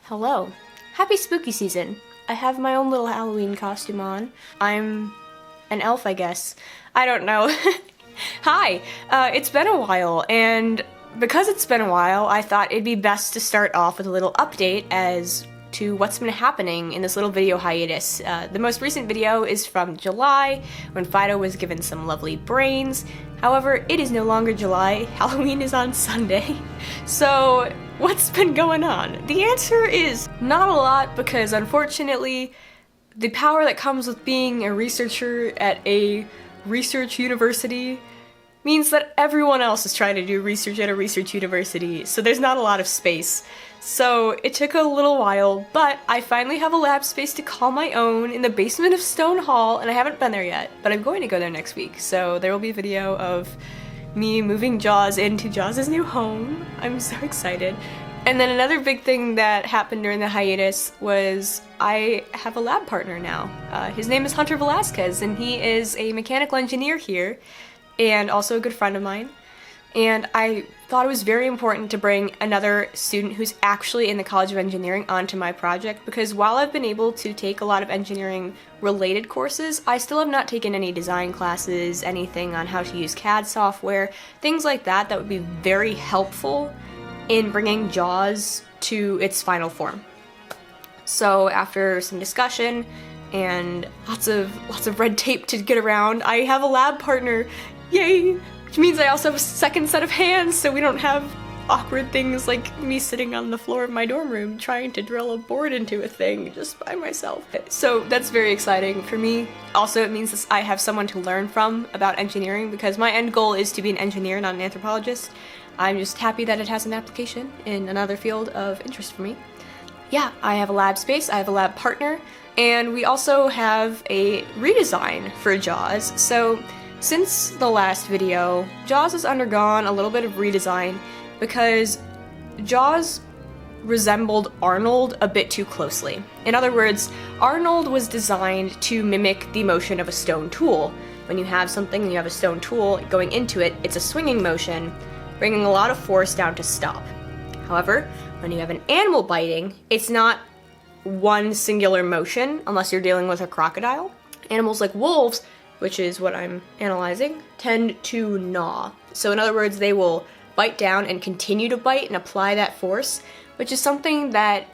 Hello. Happy spooky season. I have my own little Halloween costume on. I'm an elf, I guess. I don't know. Hi! It's been a while, and because it's been a while, I thought it'd be best to start off with a little update as to what's been happening in this little video hiatus. The most recent video is from July, when Fido was given some lovely brains. However, it is no longer July. Halloween is on Sunday. So, what's been going on? The answer is not a lot, because unfortunately, the power that comes with being a researcher at a research university means that everyone else is trying to do research at a research university, so there's not a lot of space. So it took a little while, but I finally have a lab space to call my own in the basement of Stone Hall, and I haven't been there yet, but I'm going to go there next week, so there will be a video of me moving Jaws into Jaws' new home. I'm so excited. And then another big thing that happened during the hiatus was I have a lab partner now. His name is Hunter Velasquez, and he is a mechanical engineer here, and also a good friend of mine. And I thought it was very important to bring another student who's actually in the College of Engineering onto my project, because while I've been able to take a lot of engineering-related courses, I still have not taken any design classes, anything on how to use CAD software, things like that would be very helpful in bringing Jaws to its final form. So after some discussion and lots of red tape to get around, I have a lab partner. Yay! Which means I also have a second set of hands, so we don't have awkward things like me sitting on the floor of my dorm room trying to drill a board into a thing just by myself. So that's very exciting for me. Also, it means that I have someone to learn from about engineering, because my end goal is to be an engineer, not an anthropologist. I'm just happy that it has an application in another field of interest for me. Yeah, I have a lab space, I have a lab partner, and we also have a redesign for Jaws. So since the last video, Jaws has undergone a little bit of redesign because Jaws resembled Arnold a bit too closely. In other words, Arnold was designed to mimic the motion of a stone tool. When you have something and you have a stone tool going into it, it's a swinging motion, bringing a lot of force down to stop. However, when you have an animal biting, it's not one singular motion unless you're dealing with a crocodile. Animals like wolves, which is what I'm analyzing, tend to gnaw. So in other words, they will bite down and continue to bite and apply that force, which is something that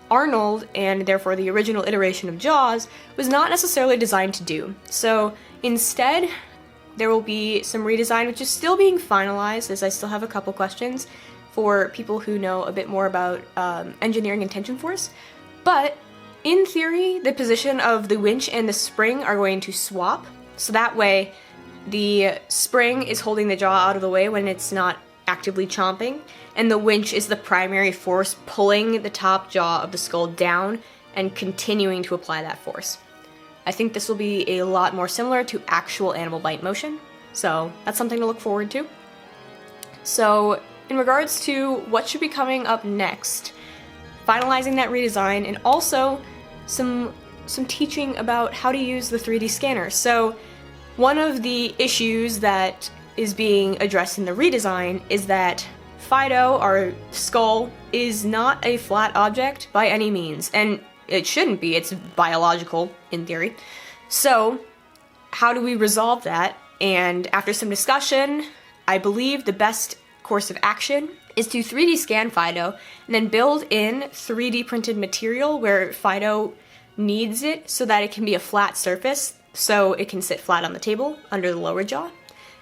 Arnold, and therefore the original iteration of Jaws, was not necessarily designed to do. So instead, there will be some redesign, which is still being finalized, as I still have a couple questions for people who know a bit more about engineering and tension force. But in theory, the position of the winch and the spring are going to swap. So that way, the spring is holding the jaw out of the way when it's not actively chomping, and the winch is the primary force pulling the top jaw of the skull down and continuing to apply that force. I think this will be a lot more similar to actual animal bite motion, so that's something to look forward to. So in regards to what should be coming up next, finalizing that redesign, and also some teaching about how to use the 3D scanner. So one of the issues that is being addressed in the redesign is that Fido, our skull, is not a flat object by any means, and it shouldn't be. It's biological, in theory. So how do we resolve that? And after some discussion, I believe the best course of action is to 3D scan Fido and then build in 3D printed material where Fido needs it so that it can be a flat surface, so it can sit flat on the table under the lower jaw.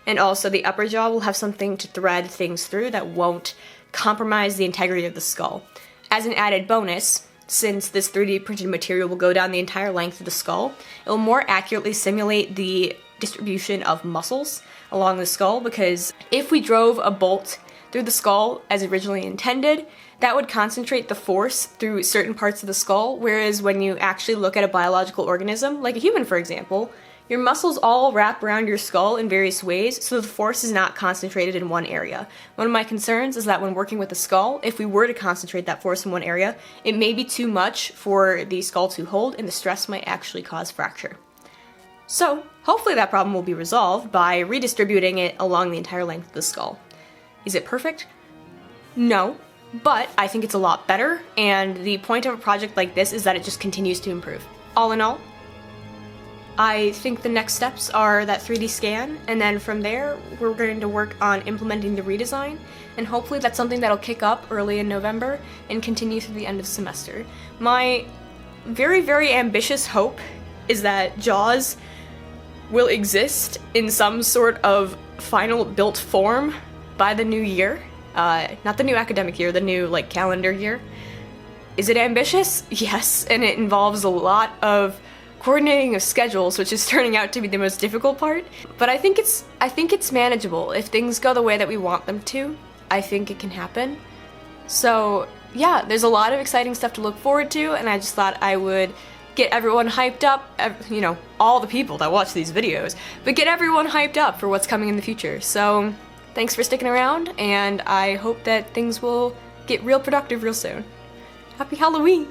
And also the upper jaw will have something to thread things through that won't compromise the integrity of the skull. As an added bonus, since this 3D printed material will go down the entire length of the skull, it will more accurately simulate the distribution of muscles along the skull, because if we drove a bolt through the skull as originally intended, that would concentrate the force through certain parts of the skull, whereas when you actually look at a biological organism, like a human for example, your muscles all wrap around your skull in various ways, so the force is not concentrated in one area. One of my concerns is that when working with the skull, if we were to concentrate that force in one area, it may be too much for the skull to hold, and the stress might actually cause fracture. So, hopefully that problem will be resolved by redistributing it along the entire length of the skull. Is it perfect? No. but I think it's a lot better, and the point of a project like this is that it just continues to improve. All in all, I think the next steps are that 3D scan, and then from there, we're going to work on implementing the redesign, and hopefully that's something that'll kick up early in November and continue through the end of the semester. My very, very ambitious hope is that JAWS will exist in some sort of final built form by the new year. Not the new academic year, the new, like, calendar year. Is it ambitious? Yes, and it involves a lot of coordinating of schedules, which is turning out to be the most difficult part. But I think it's manageable. If things go the way that we want them to, I think it can happen. So yeah, there's a lot of exciting stuff to look forward to, and I just thought I would get everyone hyped up, you know, all the people that watch these videos, but get everyone hyped up for what's coming in the future. So thanks for sticking around, and I hope that things will get real productive real soon. Happy Halloween!